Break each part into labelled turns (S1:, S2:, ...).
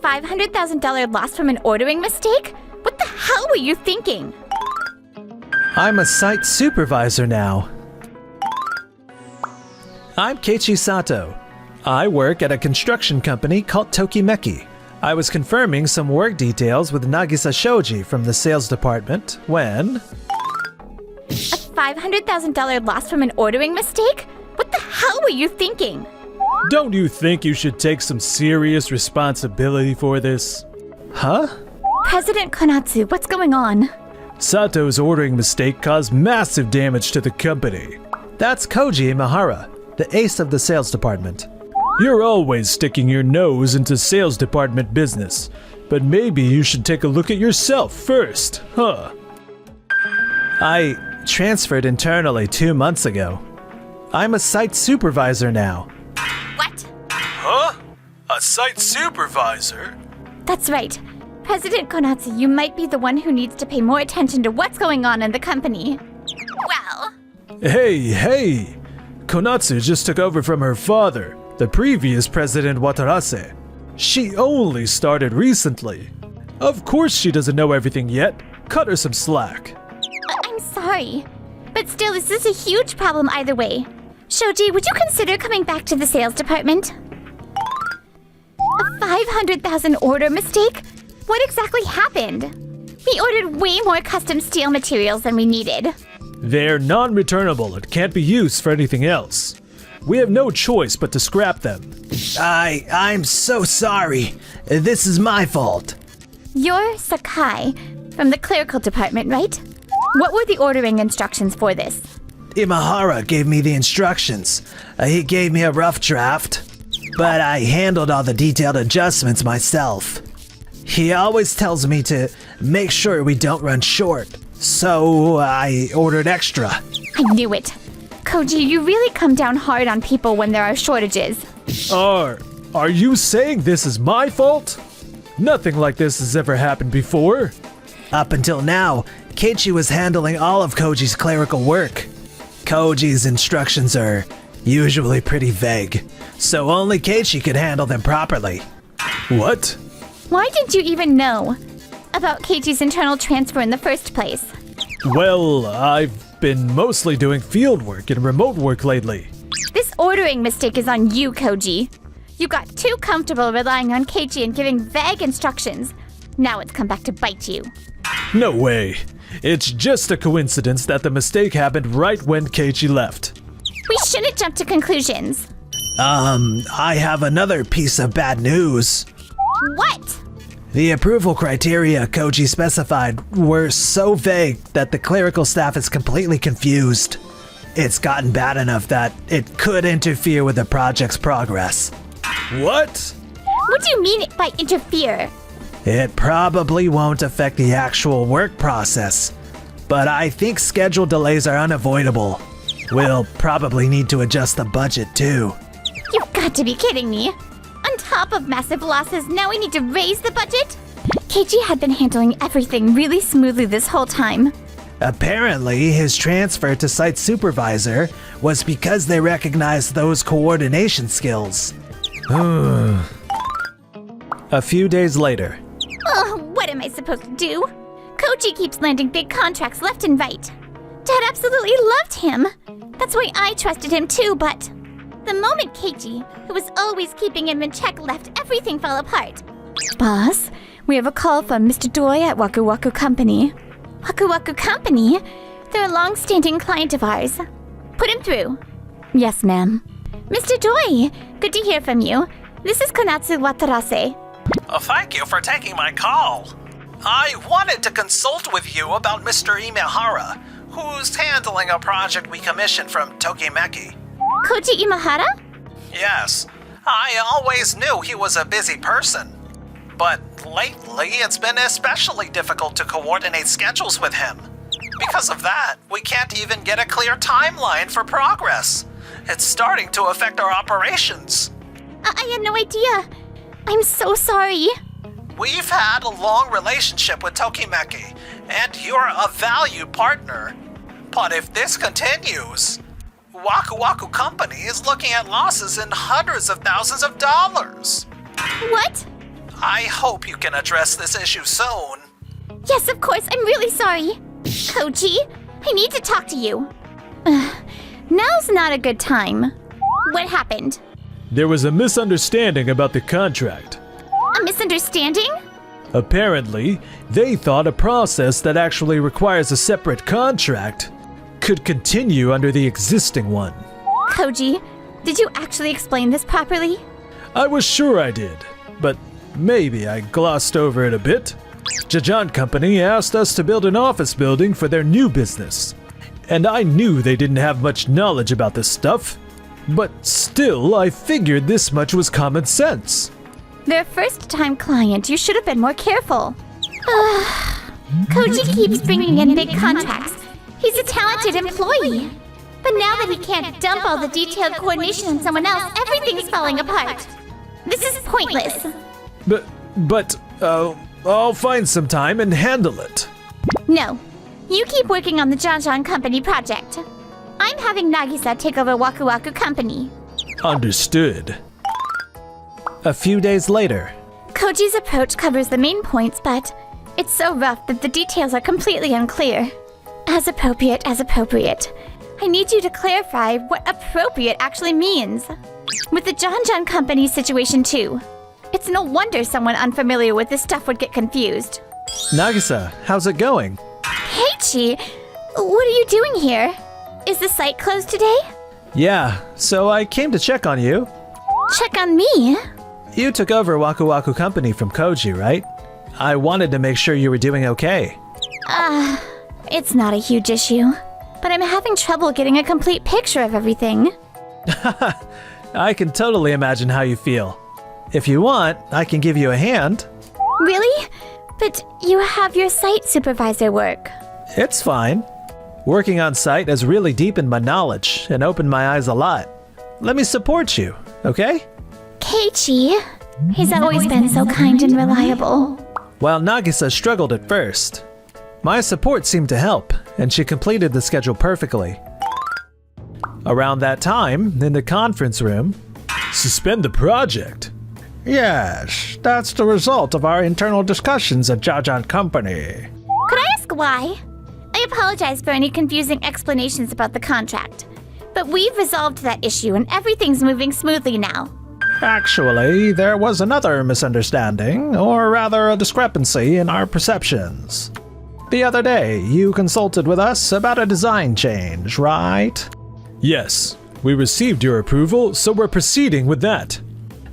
S1: $500,000 loss from an ordering mistake? What the hell were you thinking?
S2: I'm a site supervisor now. I'm Keiichi Sato. I work at a construction company called Tokimeki. I was confirming some work details with Nagisa Shoji from the sales department when...
S1: A $500,000 loss from an ordering mistake? What the hell were you thinking?
S3: Don't you think you should take some serious responsibility for this?
S2: Huh?
S1: President Konatsu, what's going on?
S3: Sato's ordering mistake caused massive damage to the company.
S2: That's Koji Imahara, the ace of the sales department.
S3: You're always sticking your nose into sales department business, but maybe you should take a look at yourself first, huh?
S2: I transferred internally 2 months ago. I'm a site supervisor now.
S1: What?
S3: Huh? A site supervisor?
S1: That's right. President Konatsu, you might be the one who needs to pay more attention to what's going on in the company. Well...
S3: Hey! Konatsu just took over from her father, the previous President Watarase. She only started recently. Of course she doesn't know everything yet. Cut her some slack.
S1: I'm sorry. But still, this is a huge problem either way. Shoji, would you consider coming back to the sales department? A 500,000 order mistake? What exactly happened? We ordered way more custom steel materials than we needed.
S3: They're non-returnable and can't be used for anything else. We have no choice but to scrap them.
S2: I'm so sorry. This is my fault.
S1: You're Sakai from the clerical department, right? What were the ordering instructions for this?
S2: Imahara gave me the instructions. He gave me a rough draft, but I handled all the detailed adjustments myself. He always tells me to make sure we don't run short, so I ordered extra.
S1: I knew it. Koji, you really come down hard on people when there are shortages.
S3: Are you saying this is my fault? Nothing like this has ever happened before.
S2: Up until now, Keiichi was handling all of Koji's clerical work. Koji's instructions are usually pretty vague, so only Keiichi could handle them properly.
S3: What?
S1: Why didn't you even know about Keiichi's internal transfer in the first place?
S3: Well, I've been mostly doing field work and remote work lately.
S1: This ordering mistake is on you, Koji. You got too comfortable relying on Keiichi and giving vague instructions. Now it's come back to bite you.
S3: No way. It's just a coincidence that the mistake happened right when Keiichi left.
S1: We shouldn't jump to conclusions.
S2: I have another piece of bad news.
S1: What?
S2: The approval criteria Koji specified were so vague that the clerical staff is completely confused. It's gotten bad enough that it could interfere with the project's progress.
S3: What?
S1: What do you mean by interfere?
S2: It probably won't affect the actual work process, but I think schedule delays are unavoidable. We'll probably need to adjust the budget too.
S1: You've got to be kidding me. On top of massive losses, now we need to raise the budget? Keiichi had been handling everything really smoothly this whole time.
S2: Apparently, his transfer to site supervisor was because they recognized those coordination skills. A few days later.
S1: Oh, what am I supposed to do? Koji keeps landing big contracts left and right. Dad absolutely loved him. That's why I trusted him too, but the moment Keiichi, who was always keeping him in check, left, everything fell apart. Boss, we have a call from Mr. Doi at Waku Waku Company. Waku Waku Company? They're a long-standing client of ours. Put him through. Yes, ma'am. Mr. Doi, good to hear from you. This is Konatsu Watarase.
S2: Thank you for taking my call. I wanted to consult with you about Mr. Imahara, who's handling a project we commissioned from Tokimeki.
S1: Koji Imahara?
S2: Yes, I always knew he was a busy person. But lately, it's been especially difficult to coordinate schedules with him. Because of that, we can't even get a clear timeline for progress. It's starting to affect our operations.
S1: I had no idea. I'm so sorry.
S2: We've had a long relationship with Tokimeki, and you're a valued partner. But if this continues, Waku Waku Company is looking at losses in hundreds of thousands of dollars.
S1: What?
S2: I hope you can address this issue soon.
S1: Yes, of course, I'm really sorry. Koji, I need to talk to you. Now's not a good time. What happened?
S3: There was a misunderstanding about the contract.
S1: A misunderstanding?
S3: Apparently, they thought a process that actually requires a separate contract could continue under the existing one.
S1: Koji, did you actually explain this properly?
S3: I was sure I did, but maybe I glossed over it a bit. Jajan Company asked us to build an office building for their new business, and I knew they didn't have much knowledge about this stuff. But still, I figured this much was common sense.
S1: Their first-time client, you should have been more careful. Koji keeps bringing in big contracts. He's a talented employee. But now that he can't dump all the detailed coordination on someone else, everything's falling apart. This is pointless.
S3: But, I'll find some time and handle it.
S1: No. You keep working on the Janjan Company project. I'm having Nagisa take over Waku Waku Company.
S3: Understood. A few days later.
S1: Koji's approach covers the main points, but it's so rough that the details are completely unclear. As appropriate. I need you to clarify what appropriate actually means. With the Janjan Company situation too. It's no wonder someone unfamiliar with this stuff would get confused.
S3: Nagisa, how's it going?
S1: Heichi, what are you doing here? Is the site closed today?
S3: Yeah, so I came to check on you.
S1: Check on me?
S3: You took over Waku Waku Company from Koji, right? I wanted to make sure you were doing okay.
S1: It's not a huge issue. But I'm having trouble getting a complete picture of everything.
S3: I can totally imagine how you feel. If you want, I can give you a hand.
S1: Really? But you have your site supervisor work.
S3: It's fine. Working on site has really deepened my knowledge and opened my eyes a lot. Let me support you, okay?
S1: Keiichi, he's always been so kind and reliable.
S3: While Nagisa struggled at first, my support seemed to help, and she completed the schedule perfectly. Around that time, in the conference room, suspend the project.
S4: Yes, that's the result of our internal discussions at Jajan Company.
S1: Could I ask why? I apologize for any confusing explanations about the contract, but we've resolved that issue and everything's moving smoothly now.
S4: Actually, there was another misunderstanding, or rather a discrepancy in our perceptions. The other day, you consulted with us about a design change, right?
S3: Yes, we received your approval, so we're proceeding with that.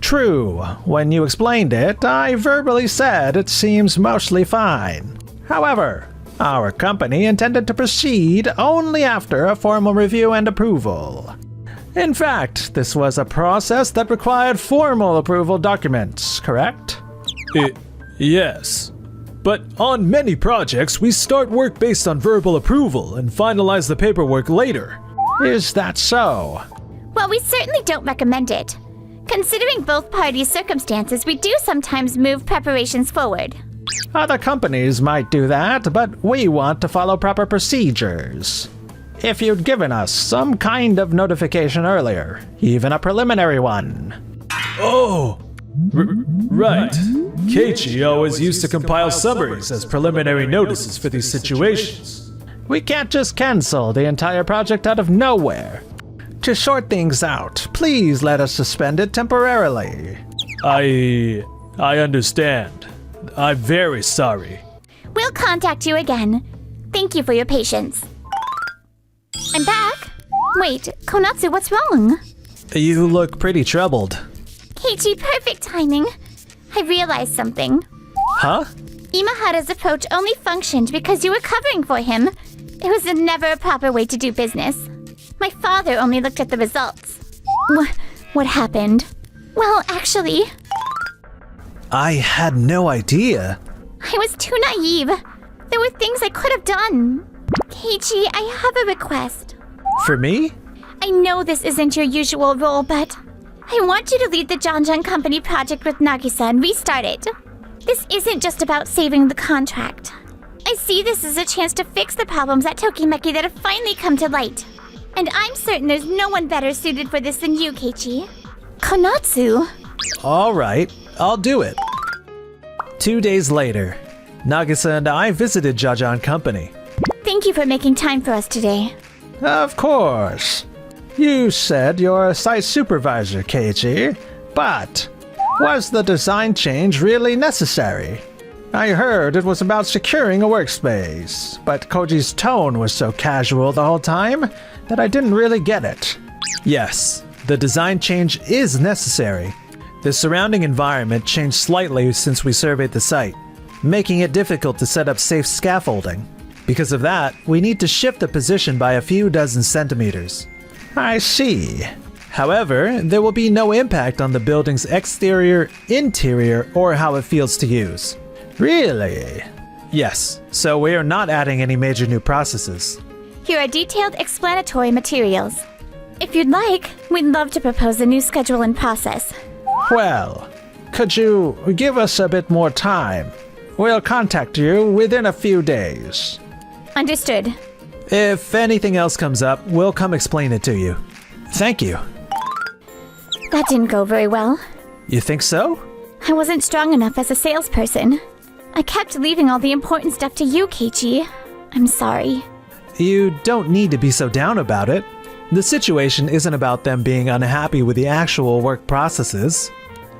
S4: True. When you explained it, I verbally said it seems mostly fine. However, our company intended to proceed only after a formal review and approval. In fact, this was a process that required formal approval documents, correct?
S3: Yes. But on many projects, we start work based on verbal approval and finalize the paperwork later.
S4: Is that so?
S1: Well, we certainly don't recommend it. Considering both parties' circumstances, we do sometimes move preparations forward.
S4: Other companies might do that, but we want to follow proper procedures. If you'd given us some kind of notification earlier, even a preliminary one.
S3: Oh! Right. Keiichi always used to compile summaries as preliminary notices for these situations.
S4: We can't just cancel the entire project out of nowhere. To sort things out, please let us suspend it temporarily.
S3: I understand. I'm very sorry.
S1: We'll contact you again. Thank you for your patience. I'm back. Wait, Konatsu, what's wrong?
S3: You look pretty troubled.
S1: Keiichi, perfect timing. I realized something.
S3: Huh?
S1: Imahara's approach only functioned because you were covering for him. It was never a proper way to do business. My father only looked at the results. What happened? Well, actually,
S3: I had no idea.
S1: I was too naive. There were things I could have done. Keiichi, I have a request.
S3: For me?
S1: I know this isn't your usual role, but I want you to lead the Janjan Company project with Nagisa and restart it. This isn't just about saving the contract. I see this as a chance to fix the problems at Tokimeki that have finally come to light. And I'm certain there's no one better suited for this than you, Keiichi. Konatsu.
S3: All right, I'll do it. 2 days later, Nagisa and I visited Jajan Company.
S1: Thank you for making time for us today.
S4: Of course. You said you're a site supervisor, Keiichi, but was the design change really necessary? I heard it was about securing a workspace, but Koji's tone was so casual the whole time that I didn't really get it.
S3: Yes, the design change is necessary. The surrounding environment changed slightly since we surveyed the site, making it difficult to set up safe scaffolding. Because of that, we need to shift the position by a few dozen centimeters.
S4: I see.
S3: However, there will be no impact on the building's exterior, interior, or how it feels to use.
S4: Really?
S3: Yes, so we are not adding any major new processes.
S1: Here are detailed explanatory materials. If you'd like, we'd love to propose a new schedule and process.
S4: Well, could you give us a bit more time? We'll contact you within a few days.
S1: Understood.
S3: If anything else comes up, we'll come explain it to you. Thank you.
S1: That didn't go very well.
S3: You think so?
S1: I wasn't strong enough as a salesperson. I kept leaving all the important stuff to you, Keiichi. I'm sorry.
S3: You don't need to be so down about it. The situation isn't about them being unhappy with the actual work processes.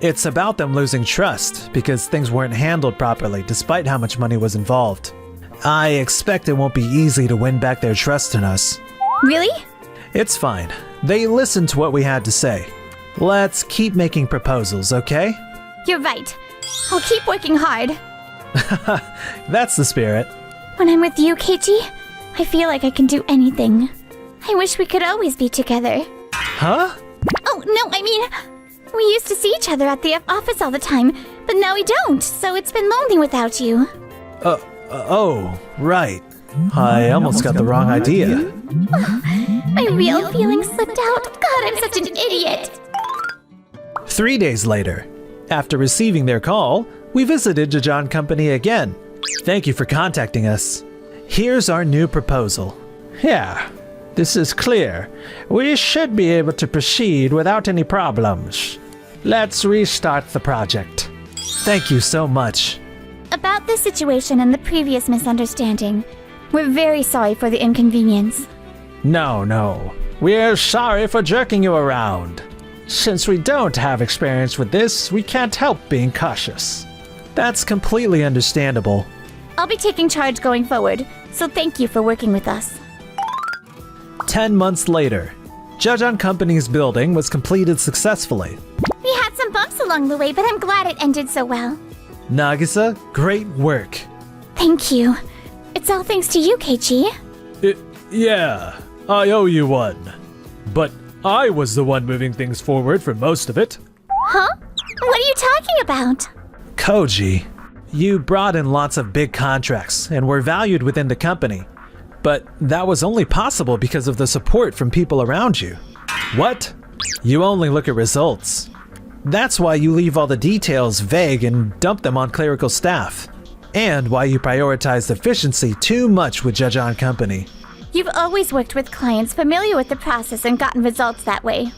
S3: It's about them losing trust because things weren't handled properly despite how much money was involved. I expect it won't be easy to win back their trust in us.
S1: Really?
S3: It's fine. They listened to what we had to say. Let's keep making proposals, okay?
S1: You're right. I'll keep working hard.
S3: That's the spirit.
S1: When I'm with you, Keiichi, I feel like I can do anything. I wish we could always be together.
S3: Huh?
S1: Oh, no, I mean, we used to see each other at the office all the time, but now we don't, so it's been lonely without you.
S3: Oh, right. I almost got the wrong idea.
S1: My real feelings slipped out. God, I'm such an idiot.
S3: 3 days later, after receiving their call, we visited Jajan Company again. Thank you for contacting us. Here's our new proposal.
S4: Yeah, this is clear. We should be able to proceed without any problems. Let's restart the project.
S3: Thank you so much.
S1: About the situation and the previous misunderstanding, we're very sorry for the inconvenience.
S4: No. We're sorry for jerking you around. Since we don't have experience with this, we can't help being cautious.
S3: That's completely understandable.
S1: I'll be taking charge going forward, so thank you for working with us.
S3: 10 months later, Jajan Company's building was completed successfully.
S1: We had some bumps along the way, but I'm glad it ended so well.
S3: Nagisa, great work.
S1: Thank you. It's all thanks to you, Keiichi.
S3: Yeah, I owe you one. But I was the one moving things forward for most of it.
S1: Huh? What are you talking about?
S3: Koji, you brought in lots of big contracts and were valued within the company. But that was only possible because of the support from people around you. What? You only look at results. That's why you leave all the details vague and dump them on clerical staff. And why you prioritized efficiency too much with Jajan Company.
S1: You've always worked with clients familiar with the process and gotten results that way.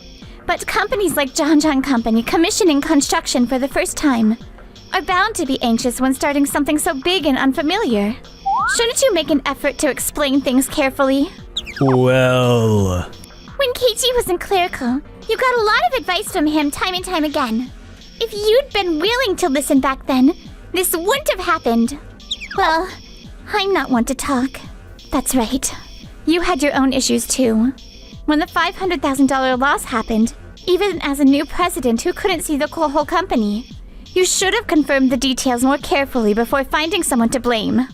S1: But companies like Jajan Company commissioning construction for the first time are bound to be anxious when starting something so big and unfamiliar. Shouldn't you make an effort to explain things carefully?
S3: Well...
S1: When Keiichi was in clerical, you got a lot of advice from him time and time again. If you'd been willing to listen back then, this wouldn't have happened. Well, I'm not one to talk. That's right. You had your own issues too. When the $500,000 loss happened, even as a new president who couldn't see the whole company, you should have confirmed the details more carefully before finding someone to blame.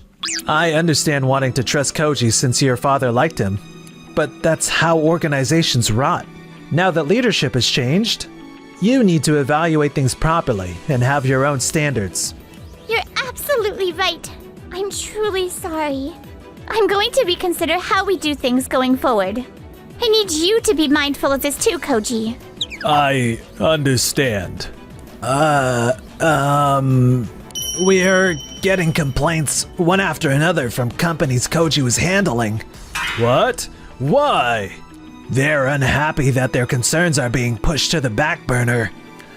S3: I understand wanting to trust Koji since your father liked him. But that's how organizations rot. Now that leadership has changed, you need to evaluate things properly and have your own standards.
S1: You're absolutely right. I'm truly sorry. I'm going to reconsider how we do things going forward. I need you to be mindful of this too, Koji.
S3: I understand. We're getting complaints one after another from companies Koji was handling. What? Why? They're unhappy that their concerns are being pushed to the back burner.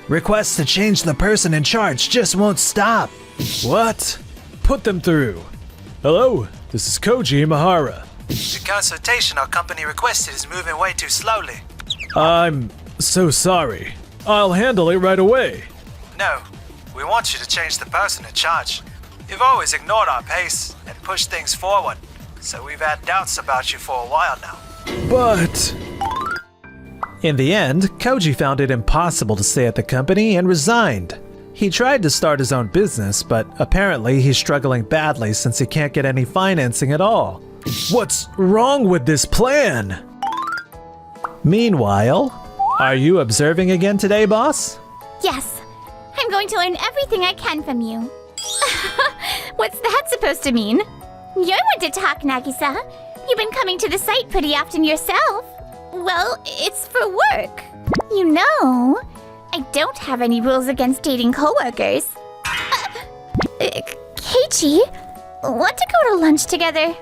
S3: Requests to change the person in charge just won't stop. What? Put them through. Hello, this is Koji Imahara.
S5: The consultation our company requested is moving way too slowly.
S3: I'm so sorry. I'll handle it right away.
S5: No, we want you to change the person in charge. You've always ignored our pace and pushed things forward, so we've had doubts about you for a while now.
S3: But...
S4: In the end, Koji found it impossible to stay at the company and resigned. He tried to start his own business, but apparently he's struggling badly since he can't get any financing at all.
S3: what's wrong with this plan?
S4: Meanwhile, are you observing again today, boss?
S1: Yes, I'm going to learn everything I can from you. What's that supposed to mean? You're one to talk, Nagisa. You've been coming to the site pretty often yourself. Well, it's for work. You know, I don't have any rules against dating coworkers. Keiichi, want to go to lunch together?